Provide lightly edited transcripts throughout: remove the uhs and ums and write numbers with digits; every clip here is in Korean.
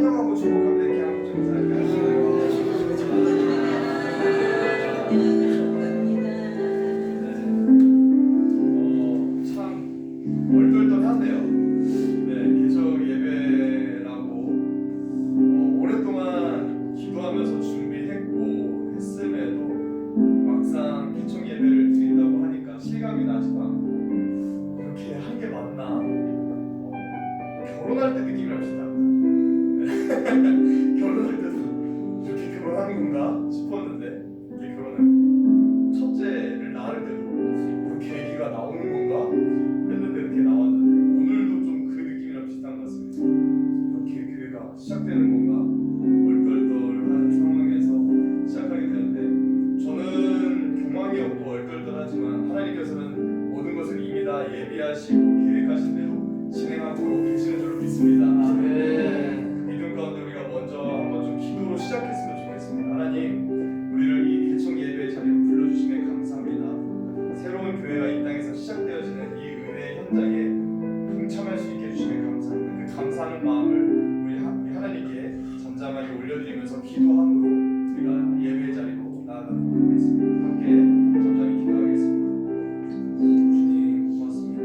환영하고 축복합니다. 이렇게 한번 좀 인사할까요? 참 얼떨떨하네요. 네, 개척 예배라고 오랫동안 기도하면서 준비했고 했음에도 막상 개척 예배를 드린다고 하니까 실감이 나지도 않고 그렇게 한 게 맞나? 결혼할 때 느낌이 납시다. 결혼할 때도 이렇게 결혼하는 건가 싶었는데 이게 결혼을 첫째를 낳을 때도 이렇게 아기가 나오는 건가 했는데 이렇게 나왔는데 오늘도 좀 그 느낌이랑 비슷한 것 같습니다. 이렇게 교회가 시작되는 건가 얼떨떨한 상황에서 시작하게 되는데 저는 경황이 없고 얼떨떨하지만 하나님께서는 모든 것을 이미 다 예비하시고 계획하신 대로 진행하고 계시는 줄 믿습니다. 아멘. 믿음 가운데 우리가 먼저 한번 좀 기도로 시작했으면 좋겠습니다. 하나님, 우리를 이 개척 예배 자리로 불러주심에 감사합니다. 새로운 교회가 이 땅에서 시작되어지는 이 은혜의 현장에 동참할 수 있게 해주심에 감사합니다. 그 감사하는 마음을 우리 하나님께 잠잠하게 올려드리면서 기도함으로 우리가 예배 자리로 나아가도록 하겠습니다. 함께 잠잠히 기도하겠습니다. 주님 고맙습니다.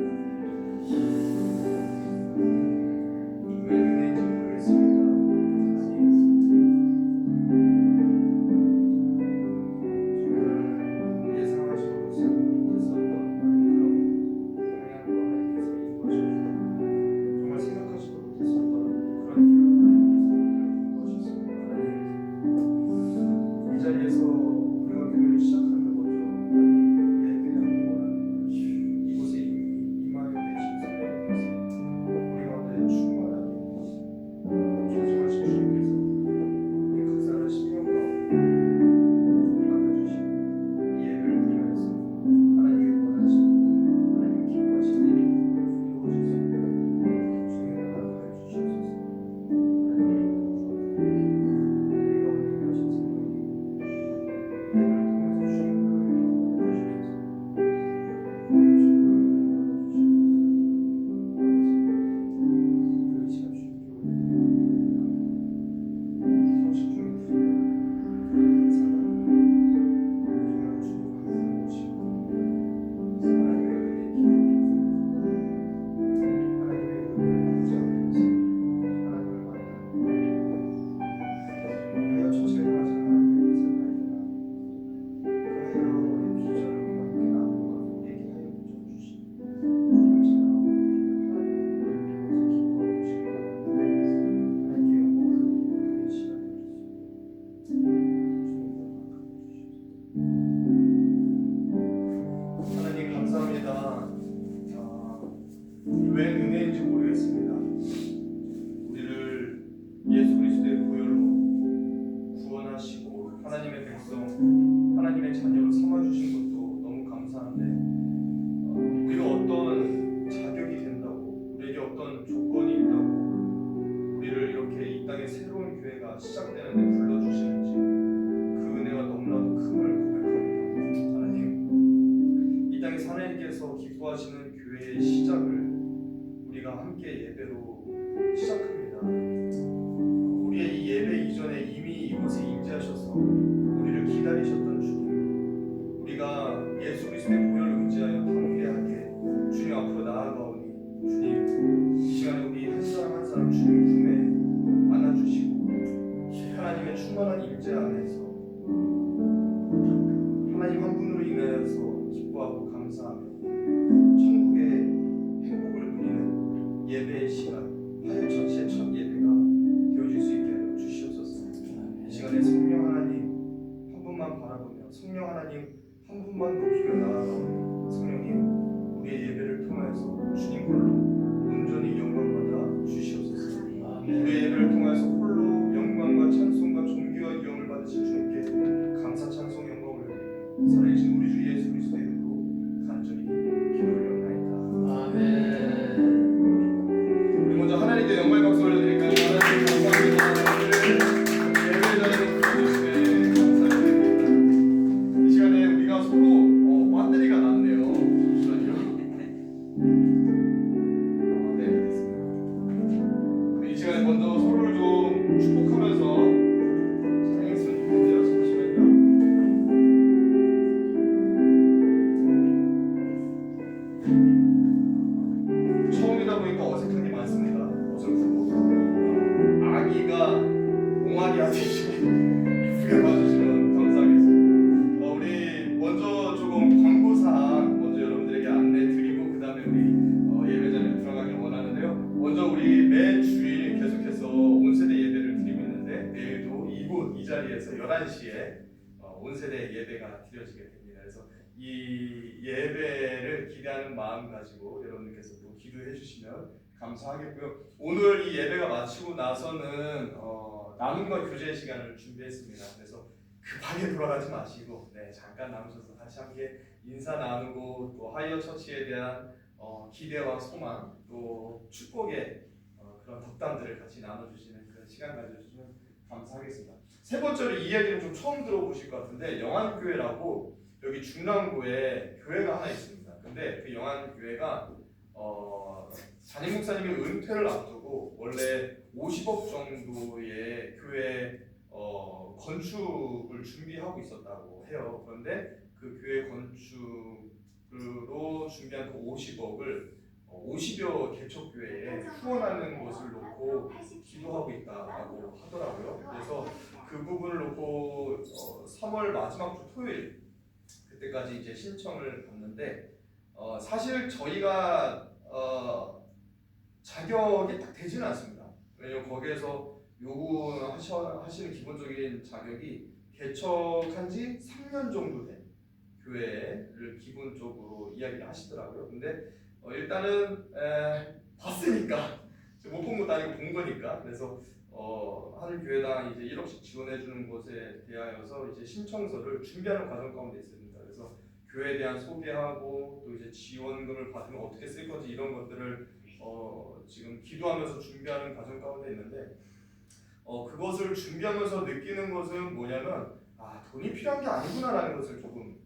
왜 은혜인지 모르겠습니다. 정말 예상하지도 못했었던 그런 방향으로 하나님께서 인도하셨고 정말 생각하지도 못했었던 그런 길을 하나님께서 인도하셨습니다. 하나님, 이 자리에서 우리가 교회를 시작하면 먼저 하나님 예배하기 원하는 이곳에 임하여 계신 성령님께서 우리 가운데 충만하게 조성하신 주님께서 우리 각사의 심령 가운데 만나주시고 이 예배를 통해서 하나님의 원하시고 하나님 기뻐하시는 일이 이루어질 수 있도록 주님을 나타내 주시옵소서. 하나님 우리 가운데 임하신 성령님 예배를 통해서 주님을 왜 은혜인지 모르겠습니다. 우리를 예수 그리스도의 보혈로 구원하시고 하나님의 백성, 하나님의 자녀로 삼아주신 것도 너무 감사한데 우리가 어떤 자격이 된다고, 우리에게 어떤 조건이 있다고 우리를 이렇게 이 땅에 새로운 교회가 시작되는데 불러주시는지 그 은혜가 너무나도 큼을 고백합니다. 하나님, 이 땅에 하나님께서 기뻐하시는 교회의 시작을 우리가 함께 예배로 시작합니다. 우리의 이 예배 이전에 이미 이곳에 임재하셔서 우리를 기다리셨던 주님, 우리가 예수 그리스도의 보혈을 의지하여 담대하게 주님 앞으로 나아가오니 주님, 이 시간에 우리 한 사람 한 사람 주님 품에 안아주시고 하나님의 충만한 임재 안에서 하나님 한 분으로 인하여서 기뻐하고 감사하며 천국의 행복을 누리는 예배의 시간, 화요천시의 첫 예배가 되어질 수 있게 하여 주시옵소서. 이 시간에 성령 하나님 한 분만 바라보며 성령 하나님 한 분만 높이며 나아가오니 성령님, 우리의 예배를 통하여서 주님 홀로 온전히 영광받아 주시옵소서. 우리의 예배를 통하여서 홀로 영광과 찬송과 존귀와 위엄을 받으실 주님께 감사 찬송 영광을 올려드리며 살아계신 우리 주 예수 그리스도의 이름으로 간절히 기도드리옵나이다. 아멘. 우리 먼저 하나님께 영광의 박수 올려드릴까요? 하나님 감사합니다. 예배 자리로 불러주시네 감사드립니다. 이 시간에 우리가 서로 배터리가 났네요. 잠시만요. 네, 됐습니다. 이 시간에 먼저 서로를 좀 축복하면서 찬양했으면 좋겠는데요. 잠시만요. 처음이다 보니까 어색한 게 많습니다. 어설프고 아기가 옹알이 하듯이 이쁘게 봐주시면 감사하겠습니다. 우리 먼저 조금 광고사항 먼저 여러분들에게 안내 드리고 그 다음에 우리 예배자리에 들어가길 원하는데요. 먼저 우리 매 주일 계속해서 온세대 예배를 드리고 있는데 내일도 이곳 이 자리에서 11시에 온세대 예배가 드려지게 됩니다. 그래서 이 예배를 기대하는 마음 가지고 여러분들께서 또 기도해 주시면 감사하겠고요. 오늘 이 예배가 마치고 나서는 나눔과 교제 시간을 준비했습니다. 그래서 급하게 돌아가지 마시고 잠깐 남으셔서 같이 함께 인사 나누고 또 하이어 처치에 대한 기대와 소망 또 축복의 그런 덕담들을 같이 나눠주시는 그런 시간 가져주시면 감사하겠습니다. 세 번째로 이 이야기는 좀 처음 들어보실 것 같은데 영안교회라고 여기 중랑구에 교회가 하나 있습니다. 근데 그 영안교회가 담임 목사님이 은퇴를 앞두고 원래 50억 정도의 교회 건축을 준비하고 있었다고 해요. 그런데 그 교회 건축으로 준비한 그 50억을 50여 개척교회에 후원하는 것을 놓고 기도하고 있다고 하더라고요. 그래서 그 부분을 놓고 3월 마지막 주 토요일 그때까지 이제 신청을 받는데 사실 저희가 자격이 딱 되지는 않습니다. 왜냐면 거기에서 요구하시는 기본적인 자격이 개척한 지 3년 정도 된 교회를 기본적으로 이야기를 하시더라고요. 근데 일단은 봤으니까 못 본 것도 아니고 본 거니까 그래서 한 교회당 이제 1억씩 지원해 주는 것에 대하여서 이제 신청서를 준비하는 과정 가운데 있습니다. 그래서 교회에 대한 소개하고 또 이제 지원금을 받으면 어떻게 쓸 건지 이런 것들을 지금 기도하면서 준비하는 과정 가운데 있는데 그것을 준비하면서 느끼는 것은 뭐냐면 돈이 필요한 게 아니구나라는 것을 조금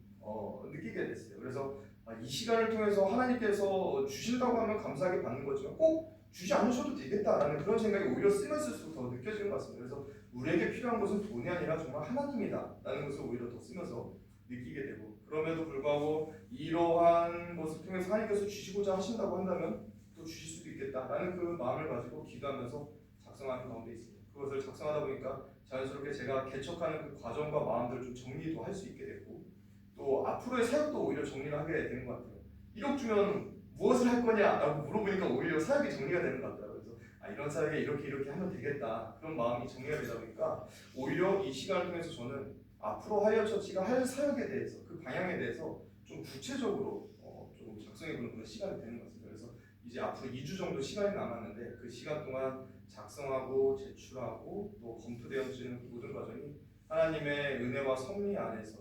느끼게 됐어요. 그래서 이 시간을 통해서 하나님께서 주신다고 하면 감사하게 받는 거지만 꼭 주지 않으셔도 되겠다라는 그런 생각이 오히려 쓰면 쓸수록 더 느껴지는 것 같습니다. 그래서 우리에게 필요한 것은 돈이 아니라 정말 하나님이다라는 것을 오히려 더 쓰면서 느끼게 되고 그럼에도 불구하고 이러한 것을 통해서 하나님께서 주시고자 하신다고 한다면 또 주실 수도 있겠다라는 그 마음을 가지고 기도하면서 작성하는 가운데 있습니다. 그것을 작성하다 보니까 자연스럽게 제가 개척하는 그 과정과 마음들을 좀 정리도 할 수 있게 됐고 또 앞으로의 사역도 오히려 정리를 하게 되는 것 같아요. 1억 주면 무엇을 할 거냐라고 물어보니까 오히려 사역이 정리가 되는 것 같더라고요. 그래서 이런 사역에 이렇게 하면 되겠다 그런 마음이 정리가 되다 보니까 오히려 이 시간을 통해서 저는 앞으로 하이어 처치가 할 사역에 대해서 그 방향에 대해서 좀 구체적으로 좀 작성해보는 그런 시간이 되는 것 같습니다. 그래서 이제 앞으로 2주 정도 시간이 남았는데 그 시간 동안 작성하고 제출하고 또 검토되어지는 모든 과정이 하나님의 은혜와 섭리 안에서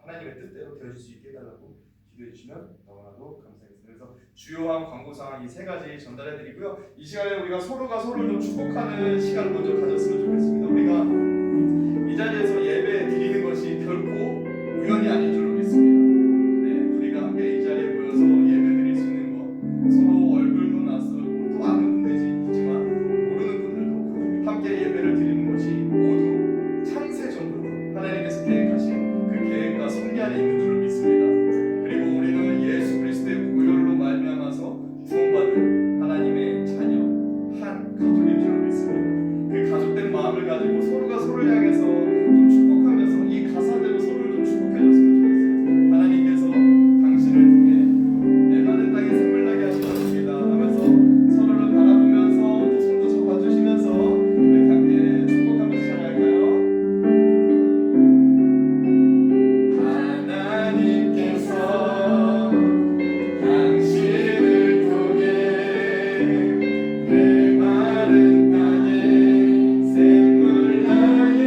하나님의 뜻대로 되어질 수 있게 해달라고 기도해 주시면 너무나도 감사하겠습니다. 그래서 주요한 광고사항 이 세 가지 전달해 드리고요. 이 시간에 우리가 서로가 서로를 좀 축복하는 시간을 먼저 가졌으면 좋겠습니다. 우리가 이 자리에서 예배 드리는 것이 결코 우연이 아닌 줄로 믿습니다. 우리가 함께 이 자리에 모여서 예배 드릴 수 있는 것 서로 얼굴도 낯설고 또 아는 분들이 있지만 모르는 분들도 함께 예배를 드리는 것이 모두 창세 전부터 하나님께서 계획하신 그 계획과 섭리 안에 있는 줄로 믿습니다. 그리고 우리는 예수 그리스도의 보혈로 말미암아서 구원받은 하나님의 자녀 한 가족인 줄로 믿습니다. 그 가족된 마음을 가지고 서로가 서로를 향해서 좀 축복하면서 이 가사대로 서로를 좀 축복해줬으면 좋겠어요. 하나님께서 당신을 통해 메마른 땅에 샘을 나게 하시옵소이다 하면서 서로를 바라보면서 손도 잡아주시면서 우리 함께 축복하면서 찬양할까요? 하나님께서 당신을 통해 메마른 땅에 샘을 나게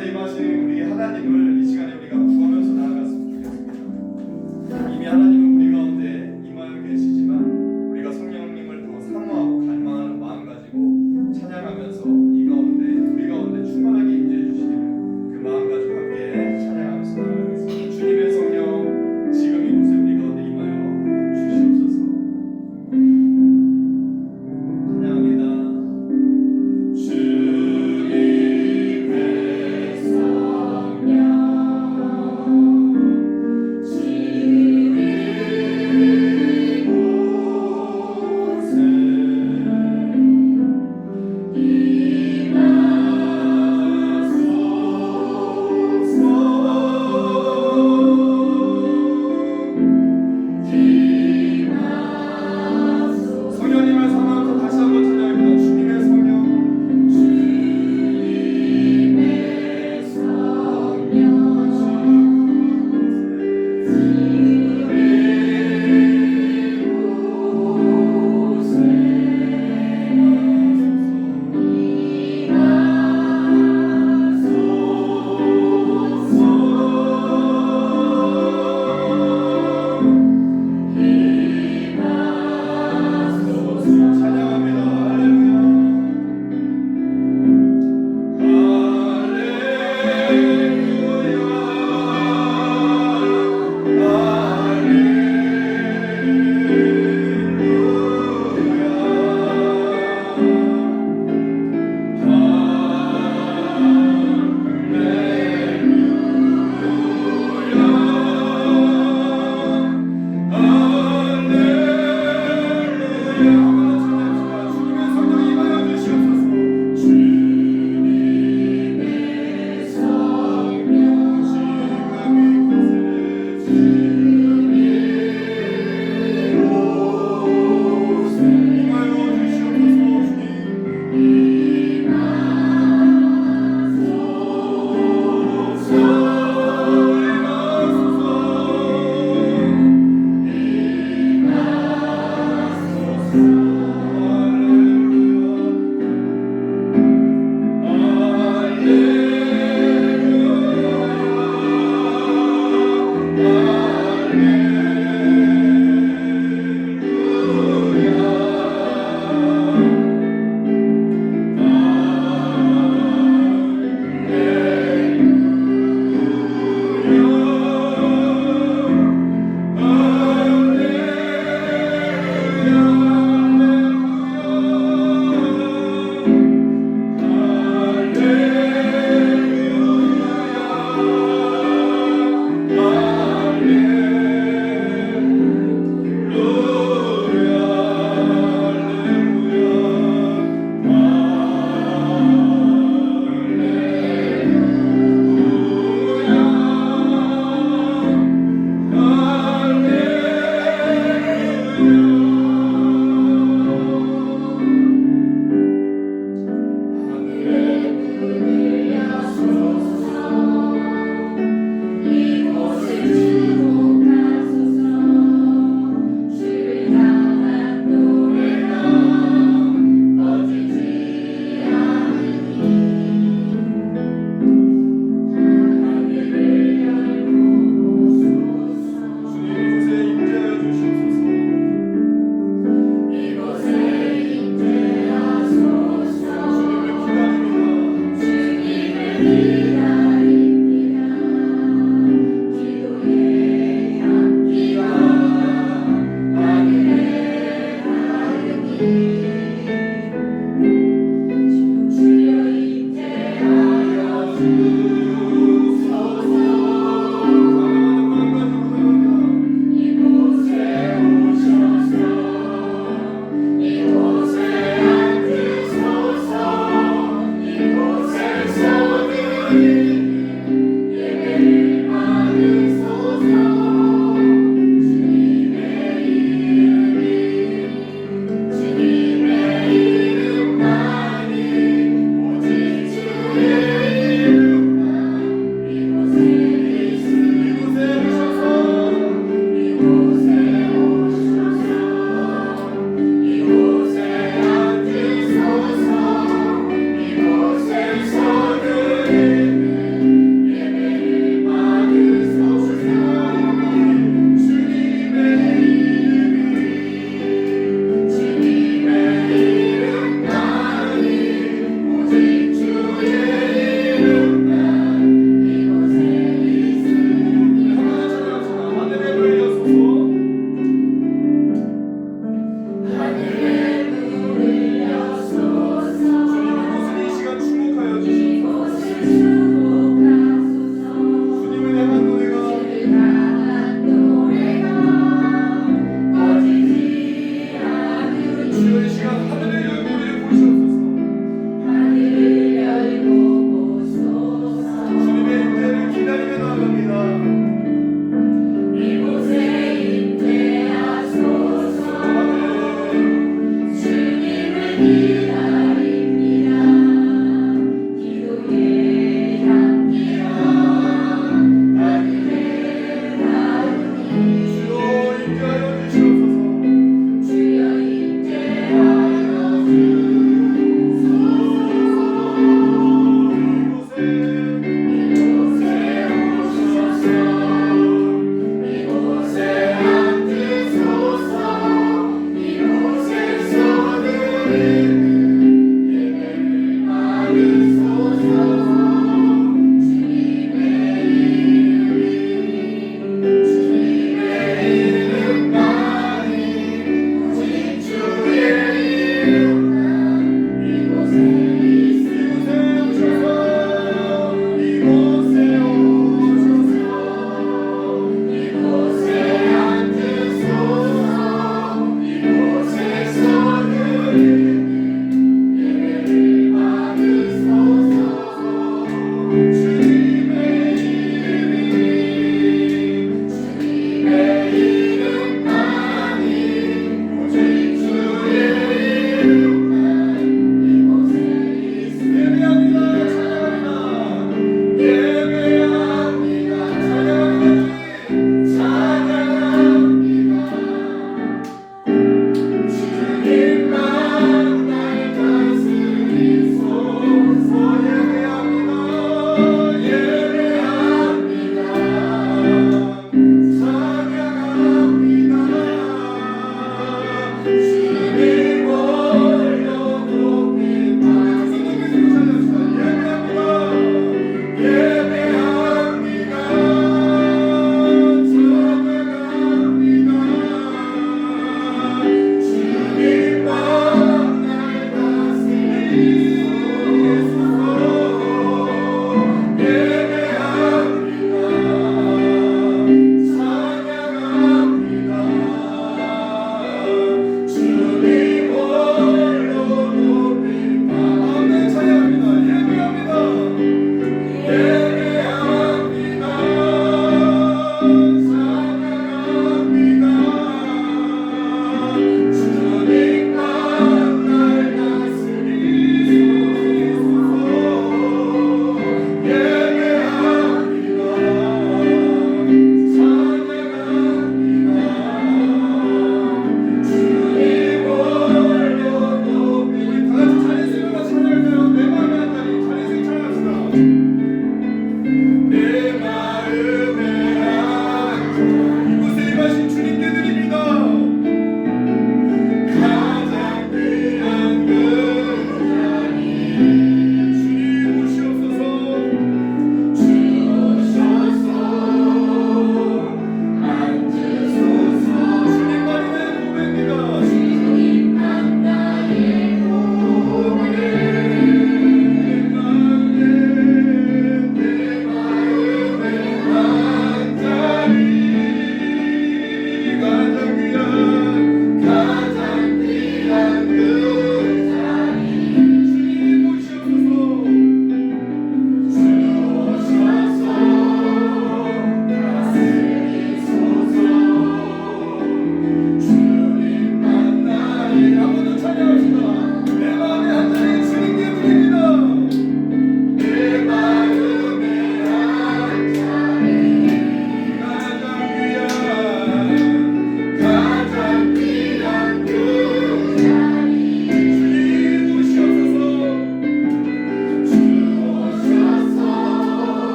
가운데 임하시는 우리 하나님을 이 시간에 우리가 구하면서 나아갔으면 좋겠습니다. 이미 하나님은 우리 가운데 임하여 계시지만 우리가 성령님을 더 사모하고 갈망하는 마음 가지고 찬양하면서 이 가운데 우리 가운데 충만하게 임재해 주시기를 그 마음 가지고 함께 찬양하면서 나아가겠습니다. 주님의 성령 지금 이곳에 우리 가운데 임하여 주시옵소서. 찬양합니다. 주님의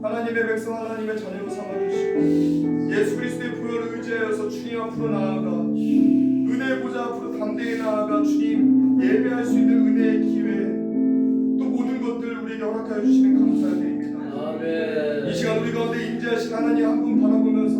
하나님의 백성 하나님의 자녀로 삼아주시고 예수 그리스도의 보혈을 의지하여서 주님 앞으로 나아가 은혜 보좌 앞으로 담대히 나아가 주님 예배할 수 있는 은혜의 기회 또 모든 것들 우리에게 허락하여 주시는 감사드립니다. 아멘. 이 시간 우리 가운데 임재하신 하나님 한 분 바라보면서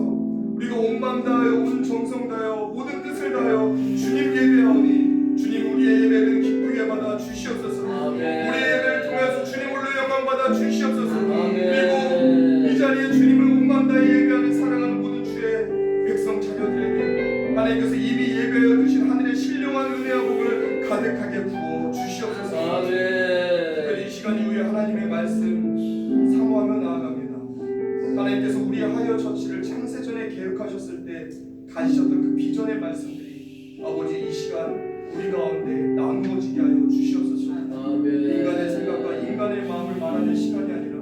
우리가 온 마음 다하여 온 정성 다하여 모든 뜻을 다하여 주님 예배하오니 주님 우리의 예배를 기쁘게 받아 주시옵소서. 아멘. 우리의 예배를 통해서 주님 홀로 영광 받아 주시옵소서. 아멘. 그리고 이 자리에 주님을 온 마음 다해 예배하는 사랑하는 모든 주의 백성 자녀들에게 하나님께서 이미 예배하여 주신 하늘의 신령한 은혜와 복을 가득하게 부어 주시옵소서. 아멘. 특별히 이 시간 이후에 하나님의 말씀 사모하며 나아갑니다. 하나님께서 우리 하여 처치를 창세전에 계획하셨을 때 가지셨던 그 비전의 말씀들이 아버지 이 시간 우리 가운데 나누어지게 하여 주시옵소서. 아멘. 인간의 생각과 인간의 마음을 말하는 시간이 아니라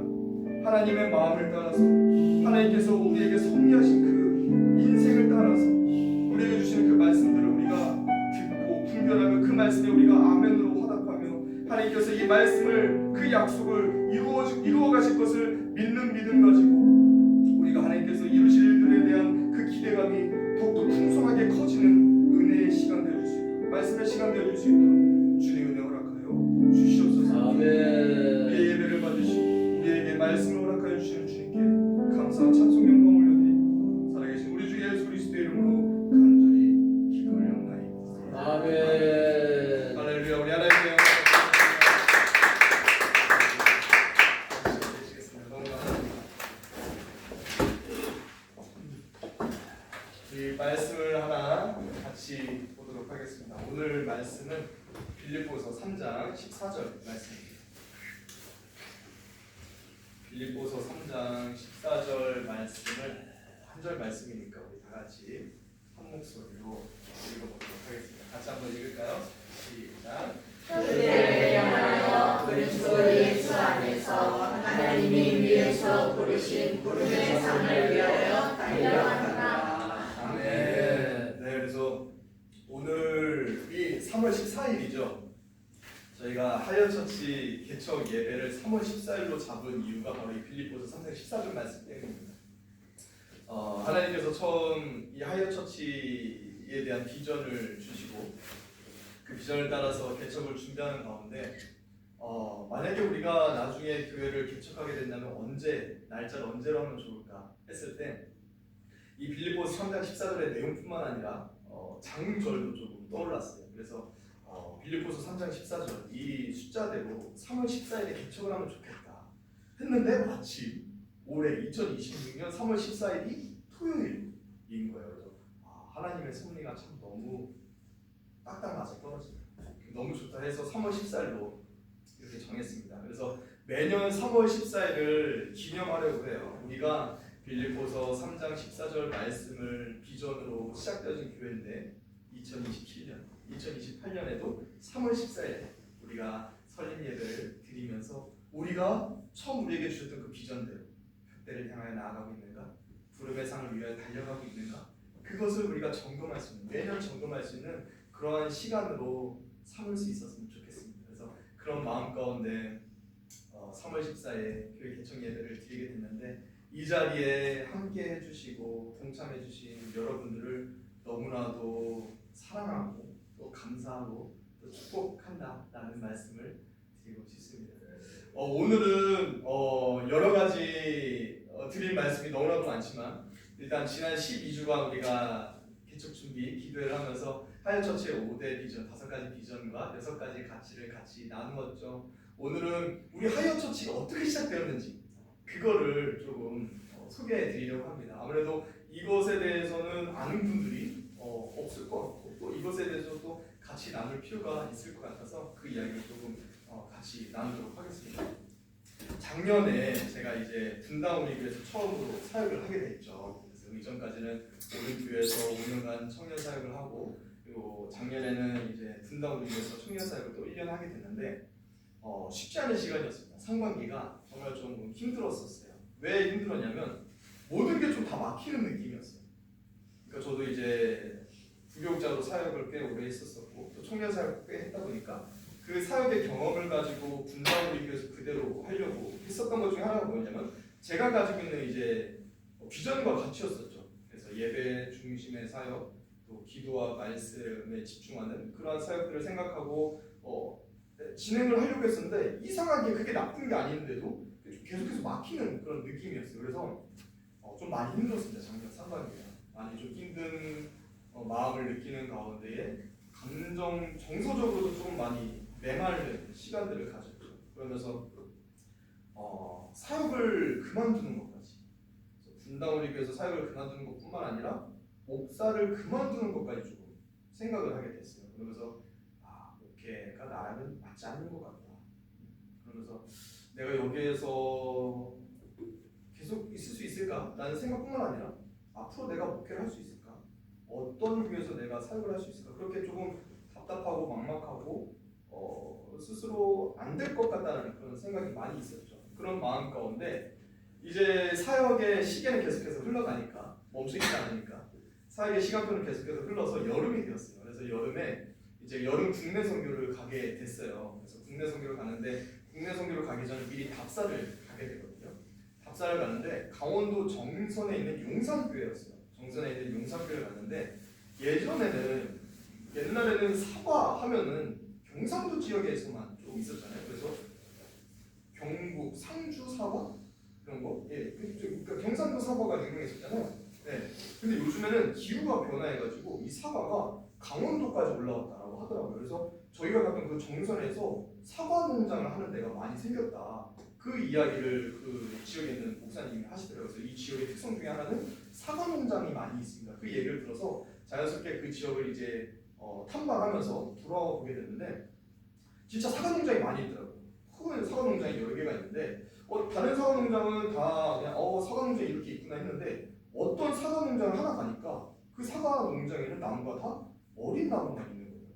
하나님의 마음을 따라서 하나님께서 우리에게 섭리하신 그 인생을 따라서 우리에게 주시는 그 말씀들을 우리가 듣고 분별하며 그 말씀에 우리가 아멘으로 화답하며 하나님께서 이 말씀을 그 약속을 이루어 가실 것을 믿는 믿음 가지고 우리가 하나님께서 이루실 일들에 대한 그 기대감이 더욱더 풍성하게 커지는 은혜의 시간 되어줄 수 있도록 말씀의 시간 되어줄 수 있도록 주님 은혜 허락하여 주시옵소서. 아멘. 우리의 예배를 받으시고 우리에게 말씀을 허락하여 주시는 주님께 감사와 찬송 영광 올려드리고 살아계신 우리 주 예수 그리스도의 이름으로 간절히 기도 올려옵나이다. 아멘. 할렐루야. 우리 하나님의 이 말씀을 하나 같이 보도록 하겠습니다. 오늘 말씀은 빌립보서 3장 14절 말씀입니다. 빌립보서 3장 14절 말씀을 한 절 말씀이니까 우리 다 같이 한 목소리로 읽어보도록 하겠습니다. 같이 한번 읽을까요? 시작. 그들을 향하여 그리스도 예수 안에서 하나님이 위에서 부르신 부름의 상을 위하여 달려간다. 네, 그래서 오늘이 3월 14일이죠. 저희가 하여처치 개척 예배를 3월 14일로 잡은 이유가 바로 이 빌립보서 3장 14절 말씀 때문입니다. 하나님께서 처음 이 하여처치 하이어처치에 대한 비전을 주시고 그 비전을 따라서 개척을 준비하는 가운데 만약에 우리가 나중에 교회를 개척하게 된다면 언제, 날짜를 언제로 하면 좋을까 했을 때 이 빌립보서 3장 14절의 내용뿐만 아니라 장절도 조금 떠올랐어요. 그래서 빌립보서 3장 14절 이 숫자대로 3월 14일에 개척을 하면 좋겠다 했는데 마침 올해 2026년 3월 14일이 토요일인 거예요. 그래서 하나님의 섭리가 참 너무 딱딱 맞아 떨어집니다. 너무 좋다 해서 3월 14일로 이렇게 정했습니다. 그래서 매년 3월 14일을 기념하려고 해요. 우리가 빌립보서 3장 14절 말씀을 비전으로 시작되어진 교회인데 2028년에도 3월 14일에 우리가 설립 예배를 드리면서 우리가 처음 우리에게 주셨던 그 비전대로 그때를 향하여 나아가고 있는가? 부름의 상을 위하여 달려가고 있는가? 그것을 우리가 점검할 수 있는, 매년 점검할 수 있는 그러한 시간으로 삼을 수 있었으면 좋겠습니다. 그래서 그런 마음 가운데 3월 14일에 교회 개척 예배를 드리게 됐는데 이 자리에 함께 해주시고 동참해주신 여러분들을 너무나도 사랑하고 또 감사하고 또 축복한다라는 말씀을 드리고 싶습니다. 오늘은 여러 가지 드릴 말씀이 너무나도 많지만 일단 지난 12주간 우리가 개척 준비 기도회를 하면서 하이어처치의 5대 비전, 5가지 비전과 6가지 가치를 같이 나누었죠. 오늘은 우리 하이어처치가 어떻게 시작되었는지 그거를 조금 소개해 드리려고 합니다. 아무래도 이것에 대해서는 아는 분들이 없을 것 같고 또 이것에 대해서 또 같이 나눌 필요가 있을 것 같아서 그 이야기를 조금 같이 나누도록 하겠습니다. 작년에 제가 이제 분당우리교회에서 처음으로 사역을 하게 됐죠. 그래서 이전까지는 오른교회에서 5년간 청년 사역을 하고 그리고 작년에는 이제 분당우리교회에서 청년 사역을 또 1년 하게 됐는데 쉽지 않은 시간이었습니다. 상반기가 정말 좀 힘들었었어요. 왜 힘들었냐면 모든 게 좀 다 막히는 느낌이었어요. 그러니까 저도 이제 부교육자로 사역을 꽤 오래 했었었고 또 청년 사역을 꽤 했다 보니까 그 사역의 경험을 가지고 분당우리교회에서 그대로 하려고 했었던 것 중에 하나가 뭐냐면 제가 가지고 있는 이제 비전과 가치였었죠. 그래서 예배 중심의 사역, 또 기도와 말씀에 집중하는 그러한 사역들을 생각하고 진행을 하려고 했었는데 이상하게 그게 나쁜 게 아닌데도 계속해서 막히는 그런 느낌이었어요. 그래서 좀 많이 힘들었습니다. 작년 상반기에 많이 좀 힘든 마음을 느끼는 가운데에 정서적으로도 좀 많이 메마른 시간들을 가졌죠. 그러면서 사역을 그만두는 것까지, 분당우리교회에서 사역을 그만두는 것뿐만 아니라 목사를 그만두는 것까지 조금 생각을 하게 됐어요. 그러면서 목회가 나랑은 맞지 않는 것 같다. 그러면서 내가 여기에서 계속 있을 수 있을까? 라는 생각뿐만 아니라 앞으로 내가 목회를 할 수 있을까? 어떤 교회에서 내가 사역을 할 수 있을까? 그렇게 조금 답답하고 막막하고 스스로 안 될 것 같다는 그런 생각이 많이 있었죠. 그런 마음 가운데 이제 사역의 시계는 계속해서 흘러가니까 멈추지 않으니까 사역의 시간표는 계속해서 흘러서 여름이 되었어요. 그래서 여름에 이제 여름 국내 선교를 가게 됐어요. 그래서 국내 선교를 가는데 국내 선교를 가기 전에 미리 답사를 가게 되거든요. 답사를 가는데 강원도 정선에 있는 용산교회였어요. 정선에 있는 용산교회를 갔는데 옛날에는 사과 하면은 경상도 지역에서만 좀 있었잖아요. 그래서 경북 상주 사과 이런 거, 그러니까 경상도 사과가 유명했었잖아요. 네. 근데 요즘에는 기후가 변화해가지고 이 사과가 강원도까지 올라왔다라고 하더라고요. 그래서 저희가 갔던 그 정선에서 사과 농장을 하는 데가 많이 생겼다. 그 이야기를 그 지역에 있는 목사님이 하시더라고요. 그래서 이 지역의 특성 중에 하나는 사과 농장이 많이 있습니다. 그 얘기를 들어서 자연스럽게 그 지역을 이제 탐방하면서 돌아와 보게 됐는데 진짜 사과 농장이 많이 있더라고요. 큰 사과 농장이 여러 개가 있는데 다른 사과 농장은 다 그냥 사과 농장이 이렇게 있구나 했는데 어떤 사과 농장을 하나 가니까 그 사과 농장에는 나무가 다 어린 나무만 있는 거예요.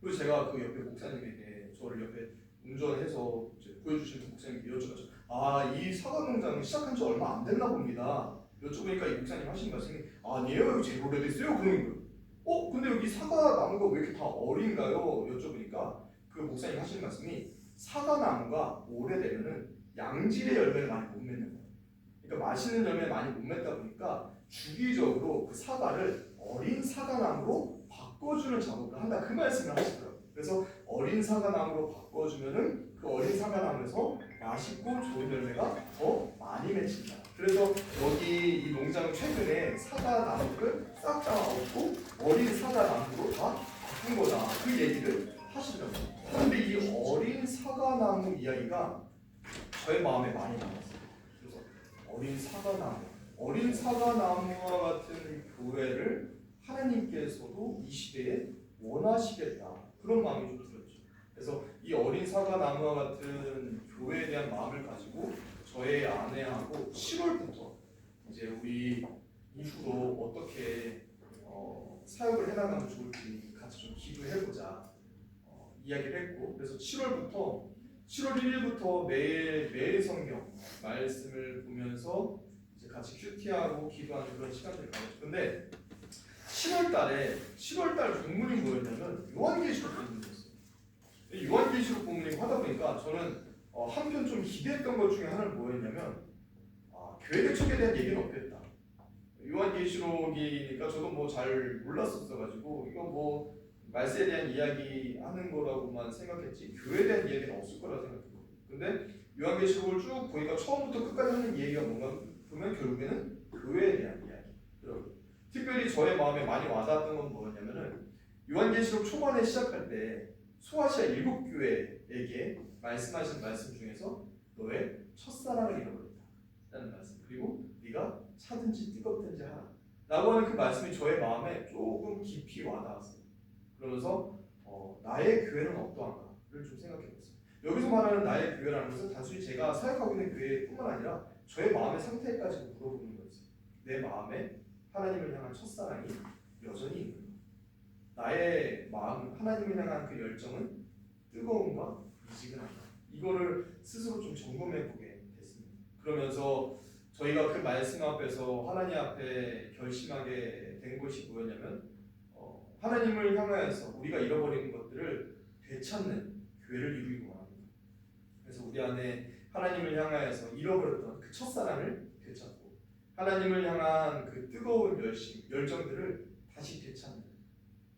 그래서 제가 그 옆에 목사님에게 저를 옆에 운전해서 보여주시는 목사님께 여쭤봤죠. 이 사과 농장은 시작한 지 얼마 안 됐나 봅니다. 여쭤보니까 이 목사님 하신 말씀이 아니에요, 이거 제일 오래됐어요. 그러는 거예요. 근데 여기 사과 나무가 왜 이렇게 다 어린가요? 여쭤보니까 그 목사님 하시는 말씀이 사과 나무가 오래되면은 양질의 열매를 많이 못 맺는 거예요. 그러니까 맛있는 열매를 많이 못 맺다 보니까 주기적으로 그 사과를 어린 사과나무로 바꿔주는 작업을 한다. 그 말씀을 하시더라고요. 그래서 어린 사과나무로 바꿔주면은 그 어린 사과나무에서 맛있고 좋은 열매가 더 많이 맺힌다. 그래서 여기 이 농장 최근에 사과나무를 싹 다 얻고 어린 사과나무로 다 바꾼 거다. 그 얘기를 하시더라고요. 근데 이 어린 사과나무 이야기가 저의 마음에 많이 남았어요. 그래서 어린 사과나무와 같은 교회를 하나님께서도 이 시대에 원하시겠다. 그런 마음이 좀 들었죠. 그래서 이 어린 사과나무와 같은 교회에 대한 마음을 가지고 저의 아내하고 7월부터 이제 우리 이후로 어떻게 사역을 해나가면 좋을지 같이 좀 기도해보자 이야기를 했고, 그래서 7월 1일부터 매일 성경 말씀을 보면서 이제 같이 큐티하고 기도하는 그런 시간들을 가졌죠. 근데 7월달 본문이 뭐였냐면 요한계시록 본문이었어요. 요한계시록 본문이 하다 보니까 저는 한편 좀 기대했던 것 중에 하나는 뭐였냐면 교회 개척에 대한 얘기는 없겠다. 요한계시록이니까 저도 뭐 잘 몰랐었어가지고 이거 뭐 말세에 대한 이야기 하는 거라고만 생각했지 교회에 대한 이야기는 없을 거라 생각했거든요. 근데 요한계시록을 쭉 보니까 처음부터 끝까지 하는 얘기가 뭔가 보면 결국에는 교회에 대한 이야기. 특별히 저의 마음에 많이 와닿았던 건 뭐였냐면은 요한계시록 초반에 시작할 때 소아시아 7교회에게 말씀하신 말씀 중에서 너의 첫사랑을 잃어버렸다 라는 말씀, 그리고 네가 차든지 뜨겁든지 하라 라고 하는 그 말씀이 저의 마음에 조금 깊이 와닿았어요. 그러면서 나의 교회는 어떠한가를 좀 생각해봤어요. 여기서 말하는 나의 교회라는 것은 단순히 제가 사역하고 있는 교회뿐만 아니라 저의 마음의 상태까지 물어보는 거였어요. 내 마음에 하나님을 향한 첫사랑이 여전히 있는가? 나의 마음, 하나님을 향한 그 열정은 뜨거운가? 미지근한가? 이거를 스스로 좀 점검해 보게 됐습니다. 그러면서 저희가 그 말씀 앞에서 하나님 앞에 결심하게 된 것이 뭐였냐면 하나님을 향하여서 우리가 잃어버린 것들을 되찾는 교회를 이루기 원합니다. 그래서 우리 안에 하나님을 향하여서 잃어버렸던 그 첫사랑을 되찾고 하나님을 향한 그 뜨거운 열정들을 다시 되찾는,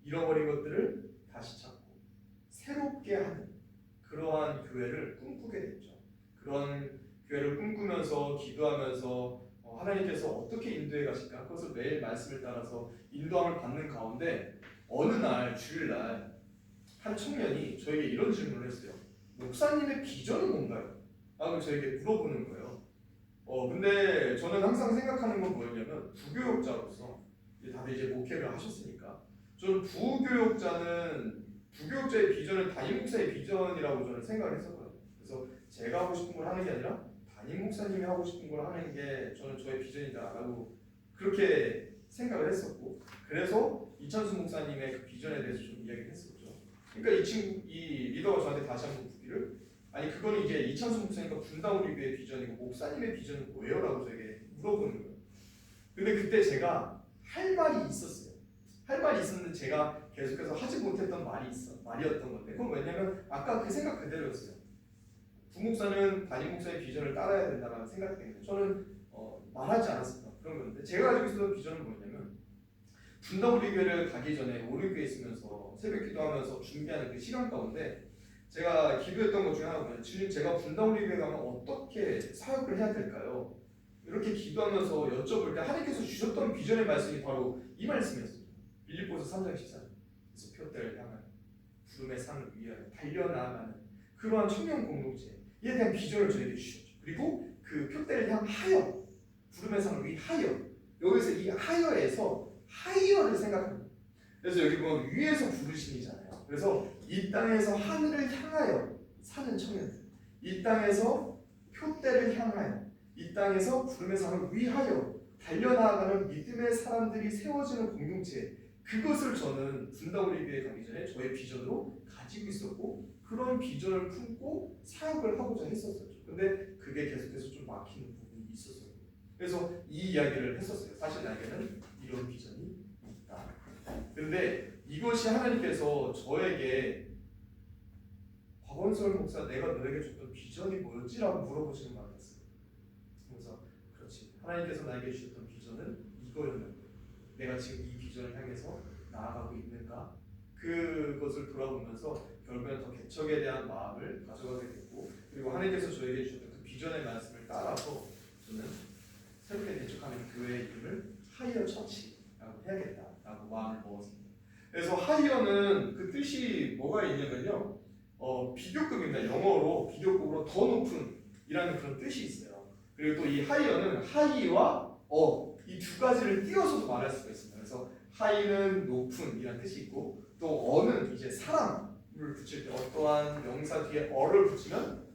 잃어버린 것들을 다시 찾고 새롭게 하는 그러한 교회를 꿈꾸게 됐죠. 그런 교회를 꿈꾸면서 기도하면서 하나님께서 어떻게 인도해 가실까? 그것을 매일 말씀을 따라서 인도함을 받는 가운데 어느 날 주일날 한 청년이 저에게 이런 질문을 했어요. 목사님의 비전은 뭔가요? 라고 저에게 물어보는 거예요. 근데 저는 항상 생각하는 건 뭐였냐면 부교육자로서 다들 이제 목회를 하셨으니까 저는 부교육자의 비전은 담임 목사의 비전이라고 저는 생각을 했었거든요. 그래서 제가 하고 싶은 걸 하는 게 아니라 담임 목사님이 하고 싶은 걸 하는 게 저는 저의 비전이다라고 그렇게 생각을 했었고, 그래서 이찬수 목사님의 그 비전에 대해서 좀 이야기를 했었죠. 그러니까 이 리더가 저한테 다시 한번 묻기를, 아니 그거는 이제 이찬수 목사님과 분당우리교의 비전이고 목사님의 비전은 뭐예요? 라고 저에게 물어보는 거예요. 근데 그때 제가 할 말이 있었어요. 할 말이 있었는데 제가 계속해서 하지 못했던 말이었던 건데, 그건 왜냐면 아까 그 생각 그대로였어요. 부목사는 담임 목사의 비전을 따라야 된다는 생각 때문에 저는 말하지 않았었던 그런 건데, 제가 가지고 있었던 비전은 뭐였냐면 분당우리교회를 가기 전에 오륜교회에 있으면서 새벽 기도하면서 준비하는 그 시간 가운데 제가 기도했던 것 중에 하나가 주님, 제가 분당우리교회 가면 어떻게 사역을 해야 될까요? 이렇게 기도하면서 여쭤볼 때 하나님께서 주셨던 비전의 말씀이 바로 이 말씀이었어요. 빌립보서 3장 14절. 그래서 표대를 향한 구름의 산을 위하여 달려나가는 그러한 청년 공동체에 대한 비전을 저에게 주셨죠. 그리고 그 표대를 향하여 구름의 산을 위하여, 여기서 이 하여에서 하이어를 생각합니다. 그래서 여기 보면 위에서 부르심이잖아요. 그래서 이 땅에서 하늘을 향하여 사는 청년들, 이 땅에서 표대를 향하여, 이 땅에서 구름의 산을 위하여 달려나가는 믿음의 사람들이 세워지는 공동체, 그것을 저는 분당우리교회 가기 전에 저의 비전으로 가지고 있었고, 그런 비전을 품고 사역을 하고자 했었었죠. 근데 그게 계속해서 좀 막히는 부분이 있었어요. 그래서 이 이야기를 했었어요. 사실 나에게는 이런 비전이 있다. 근데 이것이 하나님께서 저에게 박원설 목사, 내가 너에게 줬던 비전이 뭐였지? 라고 물어보시는 것 같았어요. 그래서 그렇지, 하나님께서 나에게 주셨던 비전은 이거였는데 내가 지금 이 비전을 향해서 나아가고 있는가? 그것을 돌아보면서 결국엔 더 개척에 대한 마음을 가져가게 됐고, 그리고 하나님께서 저에게 주셨던 그 비전의 말씀을 따라서 저는 새롭게 개척하는 교회의 이름을 하이어 처치라고 해야겠다라고 마음을 먹었습니다. 그래서 하이어는 그 뜻이 뭐가 있냐면요, 비교급입니다. 영어로 비교급으로 더 높은 이라는 그런 뜻이 있어요. 그리고 또 이 하이어는 하이와 이 두 가지를 띄어서도 말할 수가 있습니다. 그래서 하이는 높은 이라는 뜻이 있고, 또 어는 이제 사람을 붙일 때 어떠한 명사 뒤에 어를 붙이면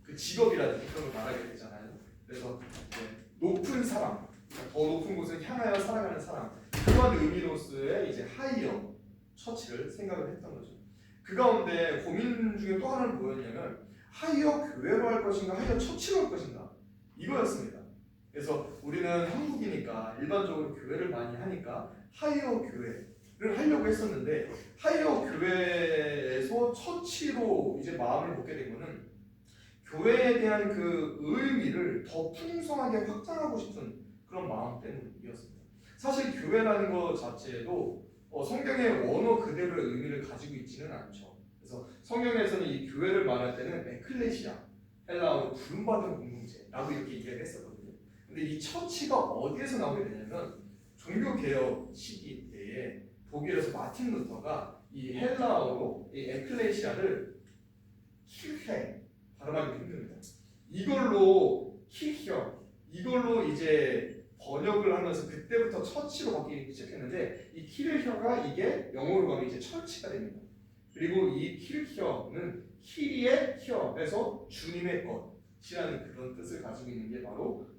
그 직업이라든지 그런 걸 말하게 되잖아요. 그래서 이제 높은 사람, 그러니까 더 높은 곳을 향하여 살아가는 사람, 그런 의미로서의 이제 하이어 처치를 생각을 했던 거죠. 그 가운데 고민 중에 또 하나는 뭐였냐면 하이어 교회로 할 것인가 하이어 처치로 할 것인가 이거였습니다. 그래서 우리는 한국이니까 일반적으로 교회를 많이 하니까 하이어 교회를 하려고 했었는데, 하이어 교회에서 처치로 이제 마음을 먹게 된 거는 교회에 대한 그 의미를 더 풍성하게 확장하고 싶은 그런 마음 때문이었습니다. 사실 교회라는 것 자체도 성경의 원어 그대로의 의미를 가지고 있지는 않죠. 그래서 성경에서는 이 교회를 말할 때는 에클레시아, 헬라어로 부름받은 공동체라고 이렇게 이야기를 했었거든요. 근데 이 처치가 어디에서 나오게 되냐면 종교개혁 시기 때에 독일에서 마틴 루터가 이 헬라어로 이 에클레시아를 킬헤, 발음하기 힘듭니다. 이걸로 킬혀, 이걸로 이제 번역을 하면서 그때부터 처치로 바뀌기 시작했는데, 이 킬혀가 이게 영어로 가면 이제 처치가 됩니다. 그리고 이 킬혀는 히리의 혀에서 주님의 것이라는 그런 뜻을 가지고 있는 게 바로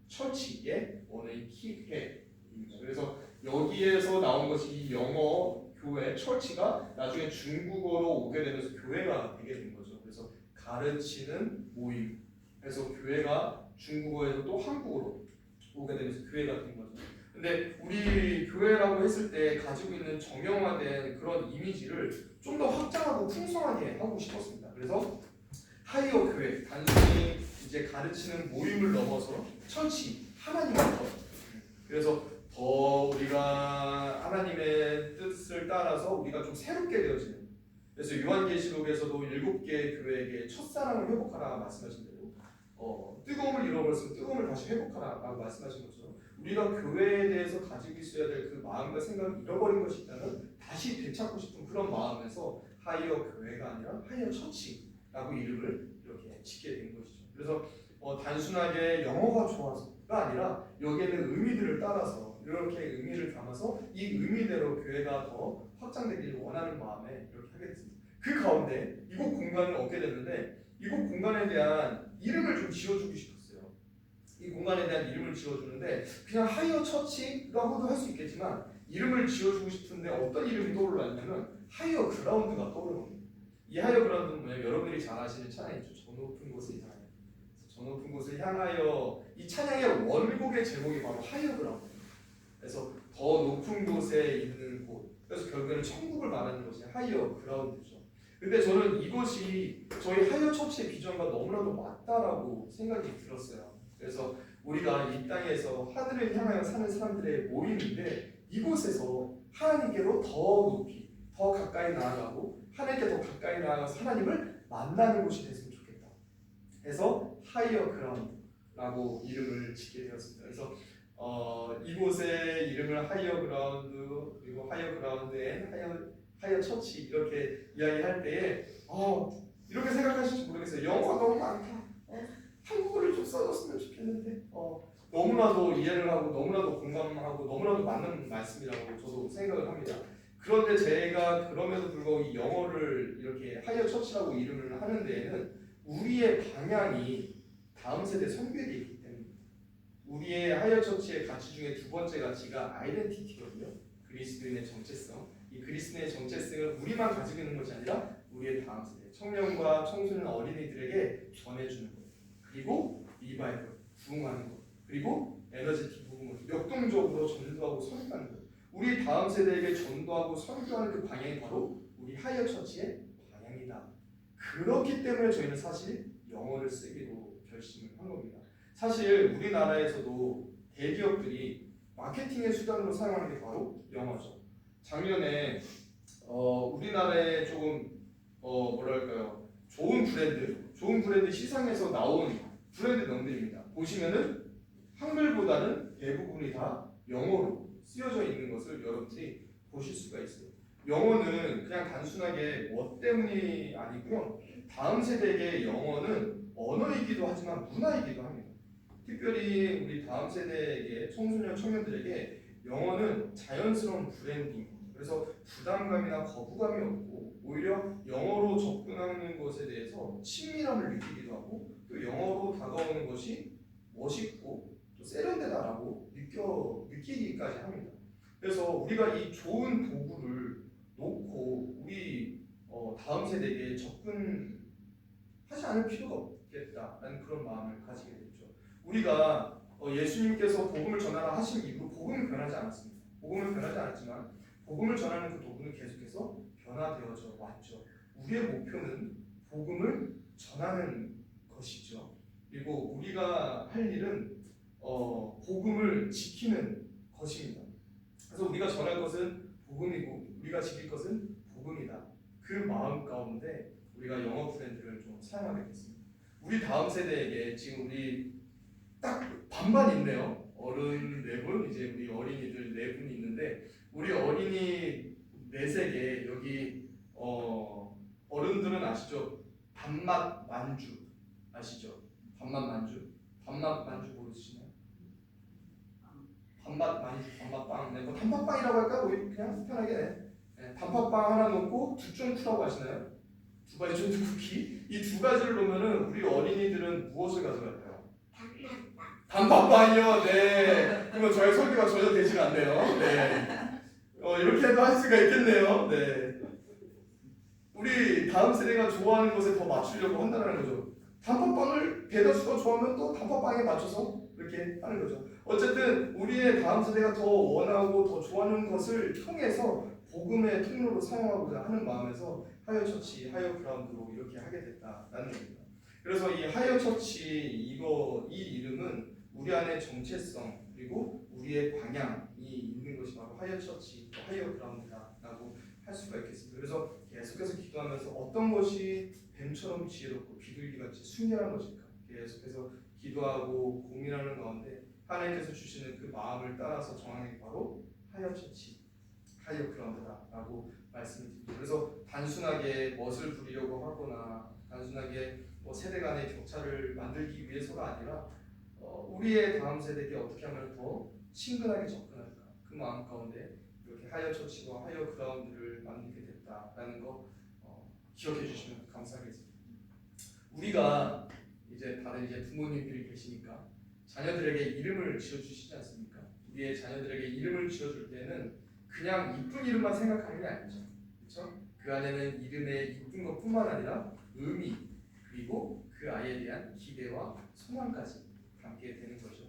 처치의 원어인 킬해입니다. 그래서 여기에서 나온 것이 이 영어 교회 처치가 나중에 중국어로 오게 되면서 교회가 되게 된 거죠. 그래서 가르치는 모임, 그래서 교회가 중국어에서 또 한국어로 오게 되면서 교회가 된 거죠. 근데 우리 교회라고 했을 때 가지고 있는 정형화된 그런 이미지를 좀 더 확장하고 풍성하게 하고 싶었습니다. 그래서 하이어 교회, 단순히 이제 가르치는 모임을 넘어서 처치, 하나님의 것. 그래서 더 우리가 하나님의 뜻을 따라서 우리가 좀 새롭게 되어지는. 그래서 요한계시록에서도 7개 교회에게 첫사랑을 회복하라 말씀하신 대로 뜨거움을 잃어버렸으면 뜨거움을 다시 회복하라라고 말씀하신 것처럼 우리가 교회에 대해서 가지고 있어야 될 그 마음과 생각을 잃어버린 것이 있다면 다시 되찾고 싶은 그런 마음에서 하이어 교회가 아니라 하이어 처치라고 이름을 이렇게 짓게 된 것이죠. 그래서 단순하게 영어가 좋아서가 아니라 여기에는 의미들을 따라서 이렇게 의미를 담아서 이 의미대로 교회가 더 확장되기를 원하는 마음에 이렇게 하게 됐습니다. 그 가운데 이곳 공간을 얻게 됐는데, 이곳 공간에 대한 이름을 좀 지어주고 싶었어요. 이 공간에 대한 이름을 지어주는데 그냥 하이어 처치라고도 할 수 있겠지만 이름을 지어주고 싶은데 어떤 이름이 떠올랐냐면 하이어 그라운드가 떠오르는. 이 하이어 그라운드는 뭐냐면 여러분들이 잘 아시는 찬양이죠. 저 높은 곳을 향하여. 저 높은 곳을 향하여, 이 찬양의 원곡의 제목이 바로 하이어 그라운드. 그래서 더 높은 곳에 있는 곳. 그래서 결국에는 천국을 말하는 것이 하이어 그라운드죠. 근데 저는 이것이 저희 하이어 처치의 비전과 너무나도 맞다라고 생각이 들었어요. 그래서 우리가 이 땅에서 하늘을 향하여 사는 사람들의 모임인데, 이곳에서 하나님께로 더 높이, 더 가까이 나아가고 하나님께 더 가까이 나아가서 하나님을 만나는 곳이 됐으면 좋겠다 해서 하이어 그라운드라고 이름을 짓게 되었습니다. 그래서 이곳의 이름을 하이어 그라운드, 그리고 하이어 그라운드 앤 하이어 처치 이렇게 이야기할 때에 이렇게 생각하실지 모르겠어요. 영어가 너무 많다. 한국어를 좀 써줬으면 좋겠는데 너무나도 이해를 하고 너무나도 공감하고 너무나도 맞는 말씀이라고 저도 생각을 합니다. 그런데 제가 그럼에도 불구하고 이 영어를 이렇게 하이어 처치라고 이름을 하는 데에는 우리의 방향이 다음 세대 선교에 있기 때문입니다. 우리의 하이어 처치의 가치 중에 두 번째 가치가 아이덴티티거든요. 그리스도인의 정체성. 이 그리스도인의 정체성을 우리만 가지고 있는 것이 아니라 우리의 다음 세대, 청년과 청소년 어린이들에게 전해주는 것. 그리고 리바이벌, 부흥하는 것. 그리고 에너지틱 부흥을 역동적으로 전도하고 선교하는 것. 우리 다음 세대에게 전도하고 선교하는 그 방향이 바로 우리 하이어 처치의 방향이다. 그렇기 때문에 저희는 사실 영어를 쓰기로 결심을 한 겁니다. 사실 우리나라에서도 대기업들이 마케팅의 수단으로 사용하는 게 바로 영어죠. 작년에 우리나라에 조금 뭐랄까요, 좋은 브랜드 시상에서 나온 브랜드 명들입니다. 보시면은 한글보다는 대부분이 다 영어로 쓰여져 있는 것을 여러분들이 보실 수가 있어요. 영어는 그냥 단순하게 뭐 때문이 아니고요. 다음 세대에게 영어는 언어이기도 하지만 문화이기도 합니다. 특별히 우리 다음 세대에게 청소년 청년들에게 영어는 자연스러운 브랜딩, 그래서 부담감이나 거부감이 없고 오히려 영어로 접근하는 것에 대해서 친밀함을 느끼기도 하고 또 영어로 다가오는 것이 멋있고 또 세련되다라고 느끼기까지 합니다. 그래서 우리가 이 좋은 도구를 놓고 우리 다음 세대에게 접근하지 않을 필요가 없겠다라는 그런 마음을 가지게 됐죠. 우리가 예수님께서 복음을 전하라 하신 이후로 복음은 변하지 않았습니다. 복음은 변하지 않았지만 복음을 전하는 그 도구는 계속해서 변화되어져 왔죠. 우리의 목표는 복음을 전하는 것이죠. 그리고 우리가 할 일은 복음을 지키는 것입니다. 그래서 우리가 전할 것은 복음이고 우리가 지킬 것은 복음이다. 그 마음 가운데 우리가 영어 브랜드를 좀 사용하게 됐습니다. 우리 다음 세대에게 지금 우리 딱 반반 있네요. 어른 4분, 이제 우리 어린이들 4분이 있는데 우리 어린이 4세계 여기 어른들은 아시죠? 밥맛 만주 아시죠? 밥맛 만주 모르시나요? 밥맛 만주, 밥맛빵. 네, 뭐 단팥빵이라고 할까? 뭐 그냥 편하게 네. 단팥빵 하나 넣고 두쫑쿠라고 아시나요? 두바이 쫀득 쿠키. 이 두 가지를 놓으면은 우리 어린이들은 무엇을 가져갈까요? 단팥빵이요. 네. 그러면 저의 설교가 전혀 되지 않네요. 네. 이렇게도 할 수가 있겠네요. 네. 우리 다음 세대가 좋아하는 것에 더 맞추려고 한다는 거죠. 단팥빵을 대다수가 좋아하면 또 단팥빵에 맞춰서 이렇게 하는 거죠. 어쨌든 우리의 다음 세대가 더 원하고 더 좋아하는 것을 통해서 복음의 통로로 사용하고자 하는 마음에서 하이어처치, 하이어그라운드로 이렇게 하게 됐다라는 겁니다. 그래서 이 하이어처치 이 이름은 우리 안에 정체성 그리고 우리의 방향이 있는 것이 바로 하이어처치, 하이어그라운드라고 할 수가 있겠습니다. 그래서 계속해서 기도하면서 어떤 것이 뱀처럼 지혜롭고 비둘기같이 순결한 것일까 계속해서 기도하고 고민하는 가운데 하나님께서 주시는 그 마음을 따라서 정하는 게 바로 하이어처치, 하이어그라운드다라고 말씀을 드립니다. 그래서 단순하게 멋을 부리려고 하거나 단순하게 세대 간의 격차를 만들기 위해서가 아니라 우리의 다음 세대에게 어떻게 하면 더 친근하게 접근할까 그 마음 가운데 이렇게 하이어처치와 하이어그라운드를 만들게 됐다라는 거 기억해 주시면 감사하겠습니다. 우리가 이제 다들 이제 부모님들이 계시니까 자녀들에게 이름을 지어주시지 않습니까? 우리의 자녀들에게 이름을 지어줄 때는 그냥 이쁜 이름만 생각하는 게 아니죠. 그렇죠? 그 안에는 이름의 이쁜 것뿐만 아니라 의미 그리고 그 아이에 대한 기대와 소망까지 담게 되는 거죠.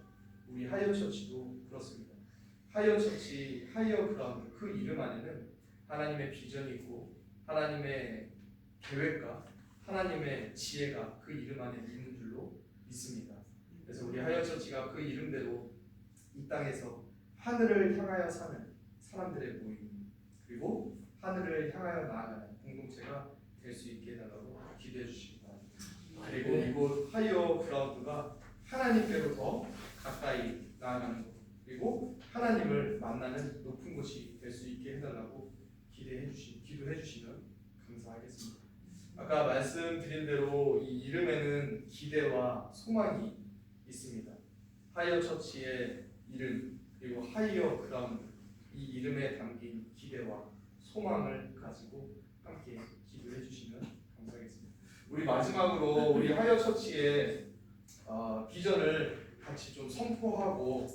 우리 하이어처치도 그렇습니다. 하이어처치, 하이어그라운드 그 이름 안에는 하나님의 비전이 있고 하나님의 계획과 하나님의 지혜가 그 이름 안에 있는 줄로 믿습니다. 그래서 우리 하이어처치가 그 이름대로 이 땅에서 하늘을 향하여 사는 사람들의 모임 그리고 하늘을 향하여 나아가는 공동체가 될 수 있게 해달라고 기도해 주시기 바랍니다. 그리고 이곳 하이어그라운드가 하나님께로 더 가까이 나아가는 것 그리고 하나님을 만나는 높은 곳이 될 수 있게 해달라고 기도해 주시면 감사하겠습니다. 아까 말씀드린 대로 이 이름에는 기대와 소망이 있습니다. 하이어처치의 이름 그리고 하이어그라운드 이 이름에 담긴 기대와 소망을 가지고 함께 기도해 주시면 감사하겠습니다. 우리 마지막으로 우리 하이어처치의 비전을 같이 좀 선포하고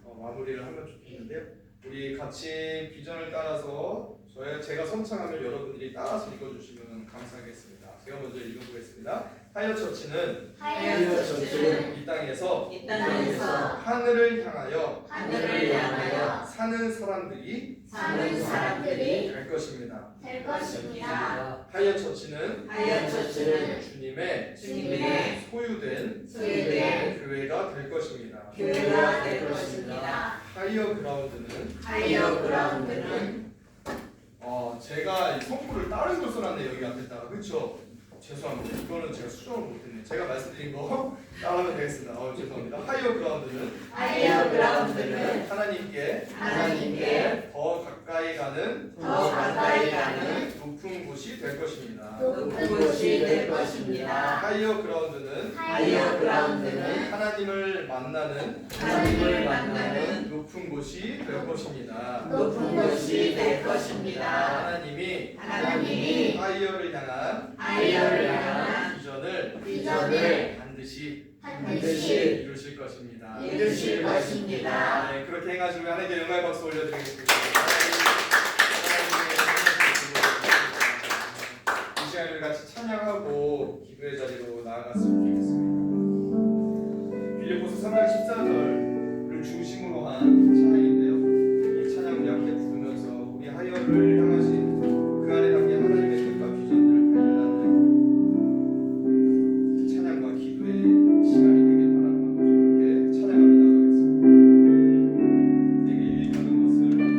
마무리를 하면 좋겠는데요. 우리 같이 비전을 따라서 제가 선창하면 여러분들이 따라서 읽어주시면 감사하겠습니다. 제가 먼저 읽어보겠습니다. 하이어처치는 이 땅에서 하늘을 향하여 사는 사람들이 될 것입니다. 하이어처치는 주님의 소유된 교회가 될 것입니다. 하이어 그라운드는 제가 이 성구를 다른 걸 써놨네 여기 앞에다가. 그쵸? 죄송합니다. 이거는 제가 수정을 못했네. 제가 말씀드린 거 따라하면 되겠습니다. 죄송합니다. 하이어 그라운드는 하나님께 더 가까이 가는 높은 곳이 될 것입니다. 하이어 그라운드는 하나님을 만나는 높은 곳이 될 것입니다. 하나님이 하이어를 향한 비전을 반드시 이루실 것입니다. 네, 그렇게 행하시면 하나님께 영광의 박수 올려드리겠습니다. 이 시간을 같이 찬양하고 기도의 자리로 나아갔으면 좋겠습니다. 빌립보서 3장 14절을 중심으로 한 찬양인데요. 이 찬양을 함께 부르면서 우리 하이어를 향하신 그 안에 담긴 하나님의 뜻과 비전들을 발견하는 찬양과 기도의 시간이 되길 바라는 마음으로 함께 찬양하며 나가겠습니다. 내게 일가는 것을 나의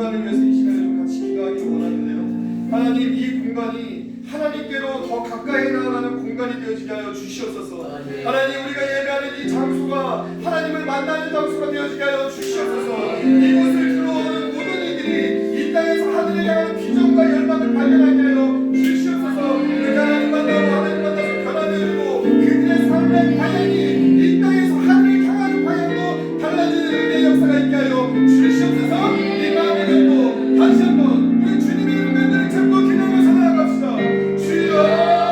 공간을 위해서 이 시간에 좀 같이 기도하기를 원하는데요. 하나님, 이 공간이 하나님께로 더 가까이 나아가는 공간이 되어지게 하여 주시옵소서. 하나님, 우리가 예배하는 이 장소가 하나님을 만나는 장소가 되어지게 하여 주시옵소서. 이곳을 들어오는 모든 이들이 이 땅에서 하늘을 향한 비전과 열망을 발견하게 하여 주시옵소서. 그 하나님 만나고 하나님 만나서 변화되고 그들의 삶의 방향이 이 땅에서 하늘을 향하는 방향으로 달라지는 은혜의 역사가 있게 하여 주시옵소서. 이 마음을 갖고 다시 한번 우리 주님의 이름을 잡고 기도하면서 나아갑시다. 주여,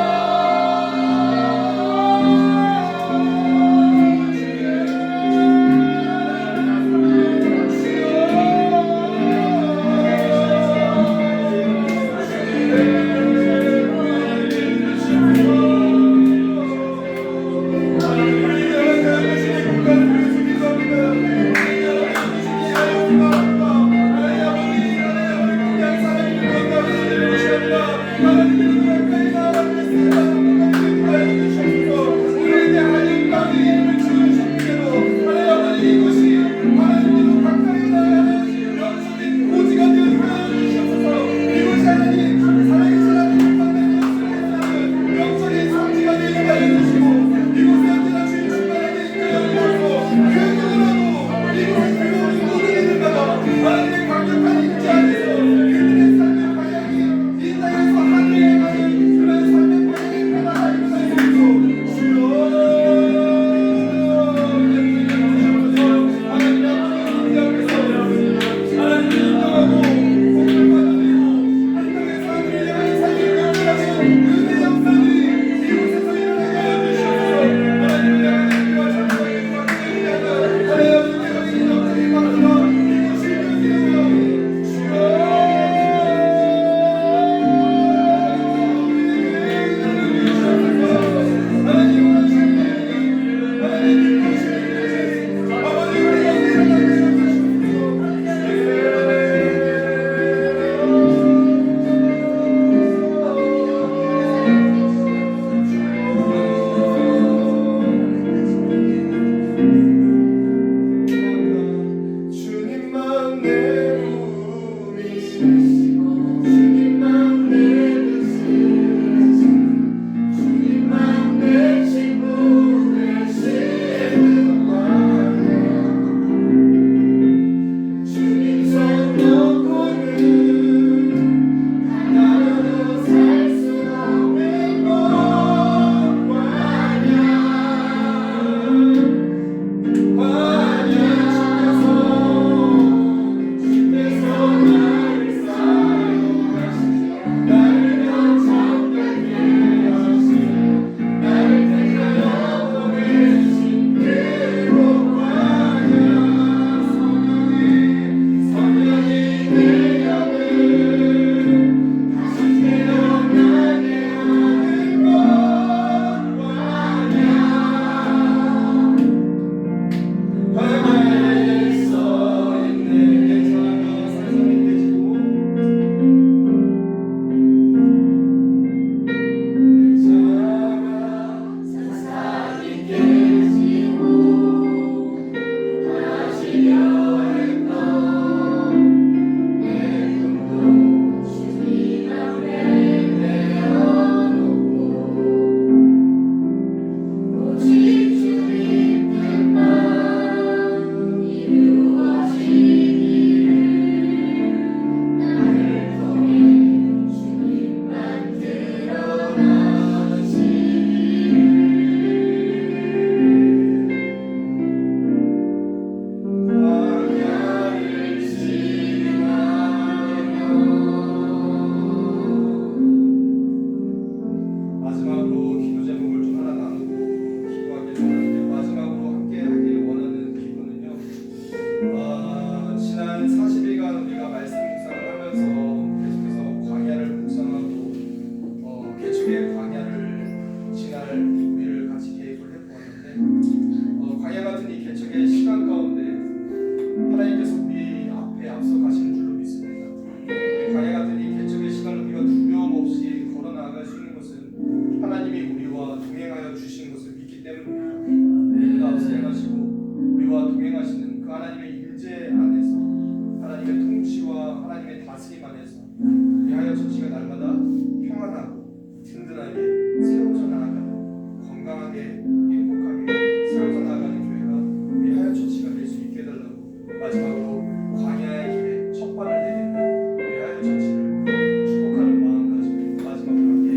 하나님의 통치와 하나님의 다스림 안에서 우리 하여 처치가 날마다 평안하고 든든하게 세워져 나아가는 건강하게 행복하게 세워져 나아가는 교회가 우리 하여 처치가 될 수 있게 해달라고 마지막으로 광야의 길에 첫 발을 내딛는 우리 하여 처치를 축복하는 마음가짐 마지막으로 함께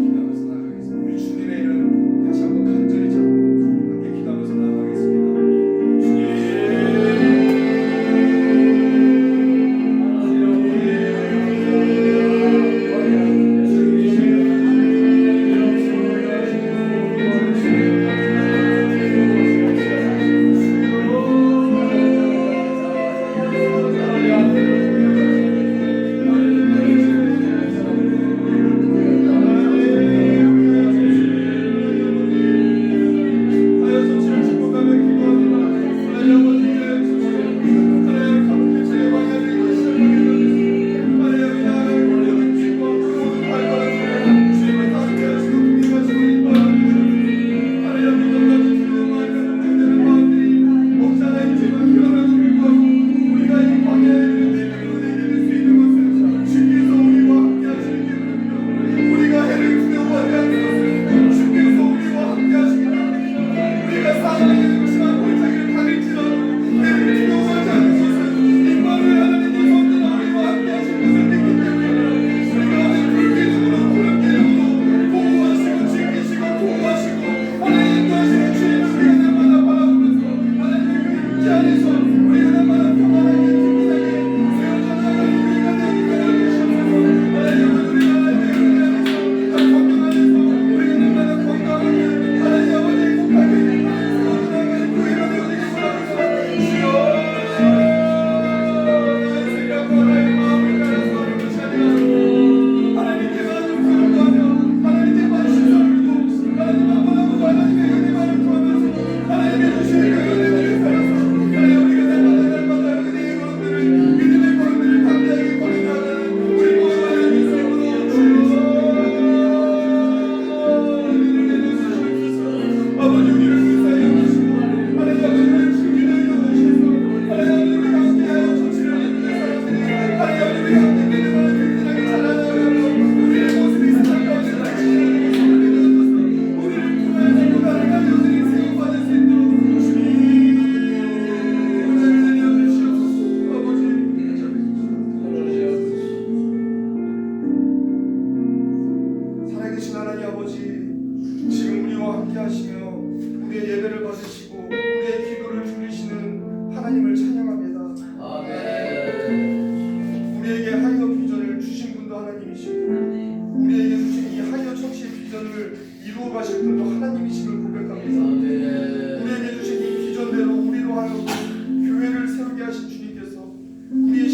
기도하면서 나아가겠습니다. 우리 주님의 이름 다시 한번 간절히 잡고 함께 기도하면서 나아가겠습니다.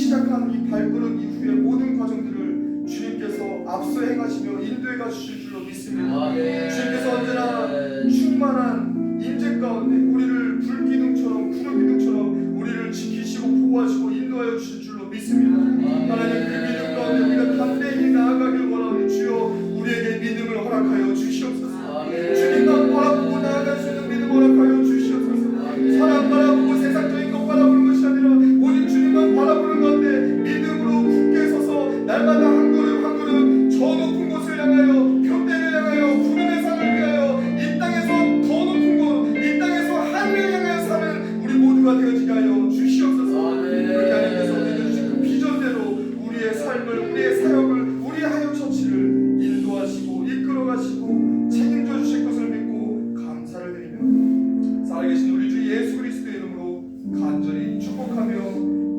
시작한 이 발걸음 이후의 모든 과정들을 주님께서 앞서 행하시며 인도해 가주실 줄로 믿습니다. 주님께서 언제나 충만한 임재 가운데 우리를 불기둥처럼 푸른 기둥처럼 우리를 지키시고 보호하시고 인도하여 주실 줄로 믿습니다. 하나님 그 믿음 가운데 우리가 담대히 나아가길 원하오니 주여 우리에게 믿음을 허락하여 주시옵소서. 주님만 바라보고 나아갈 수 있는 믿음 허락하여 주시옵소서. 사람 바라보고 세상적인 것 바라보는 것이 아니라 오직 주님만 바라보는 가운데 믿음으로 굳게 서서 날마다 한 걸음 한 걸음 저 높은 곳을 향하여 표대를 향하여 구름의 산을 위하여 이 땅에서 더 높은 곳, 이 땅에서 하늘을 향하여 사는 우리 모두가 되어지게 하여 주시옵소서. 그렇게 하나님께서 우리에게 주신 그 비전대로 우리의 삶을, 우리의 사역을, 우리 하여 처치를 인도하시고 이끌어가시고 책임져 주실 것을 믿고 감사를 드리며 살아계신 우리 주 예수 그리스도의 이름으로 간절히 축복하며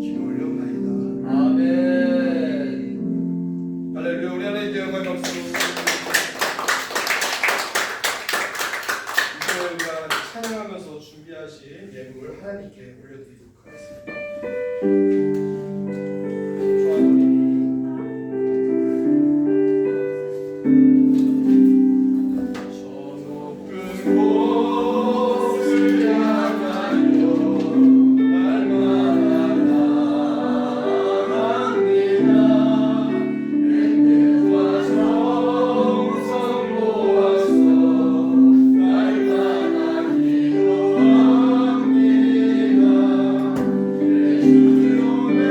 기도 올려옵나이다. 아멘. 할렐루야. 우리 하나님께 영광 박수. 이제 우리가 찬양하면서 준비하신 예물을 하나님께 올려드리도록 하겠습니다. 주님의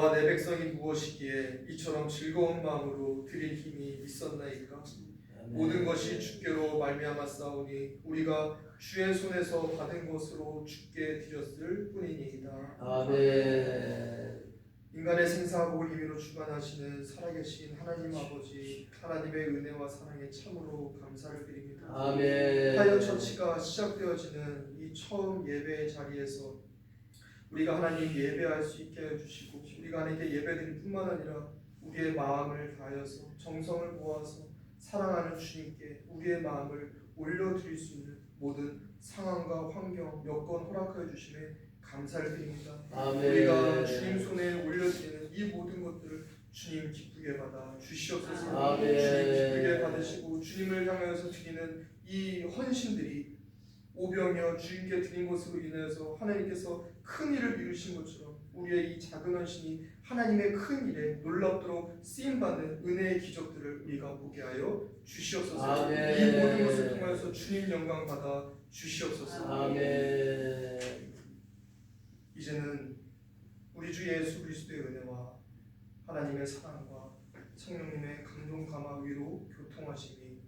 나와 내 백성이 무엇이기에 이처럼 즐거운 마음으로 드릴 힘이 있었나이까. 모든 것이 주께로 말미암아 싸우니 우리가 주의 손에서 받은 것으로 주께 드렸을 뿐이니이다. 아멘. 인간의 생사하고 힘으로 주관하시는 살아계신 하나님 아버지, 하나님의 은혜와 사랑에 참으로 감사를 드립니다. 아멘. 하여 처치가 시작되어지는 이 처음 예배의 자리에서 우리가 하나님 예배할 수 있게 해주시고, 우리가 하나님께 예배드릴 뿐만 아니라 우리의 마음을 다하여서 정성을 모아서 사랑하는 주님께 우리의 마음을 올려드릴 수 있는 모든 상황과 환경, 여건 허락하여 주심에 감사를 드립니다. 아멘. 우리가 주님 손에 올려드리는 이 모든 것들을 주님 기쁘게 받아 주시옵소서. 아멘. 주님 기쁘게 받으시고 주님을 향하여서 드리는 이 헌신들이 오병이어 주님께 드린 것으로 인해서 하나님께서 큰 일을 이루신 것처럼 우리의 이 작은 헌신이 하나님의 큰 일에 놀랍도록 쓰임받는 은혜의 기적들을 우리가 보게 하여 주시옵소서. 아멘. 이 모든 것을 통하여서 주님 영광 받아 주시옵소서. 아멘. 이제는 우리 주 예수 그리스도의 은혜와 하나님의 사랑과 성령님의 감동 감화 위로 교통하심이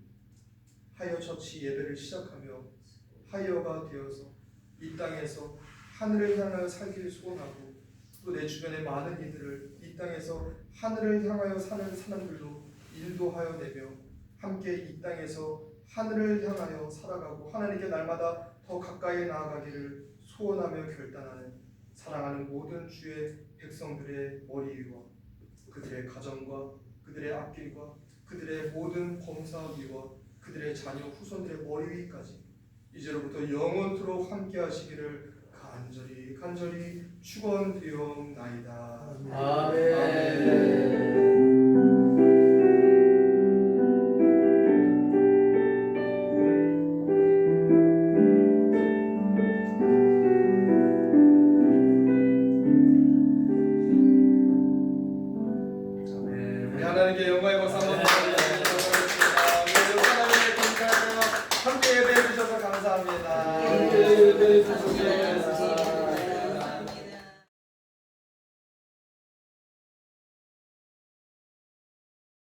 하여 처치 예배를 시작하며 하여가 되어서 이 땅에서 하늘을 향하여 살기를 소원하고 또 내 주변의 많은 이들을 이 땅에서 하늘을 향하여 사는 사람들로 인도하여 내며 함께 이 땅에서 하늘을 향하여 살아가고 하나님께 날마다 더 가까이 나아가기를 소원하며 결단하는 사랑하는 모든 주의 백성들의 머리 위와 그들의 가정과 그들의 앞길과 그들의 모든 범사 위와 그들의 자녀 후손들의 머리 위까지 이제로부터 영원토록 함께 하시기를 간절히 축원드리옵나이다. 아멘.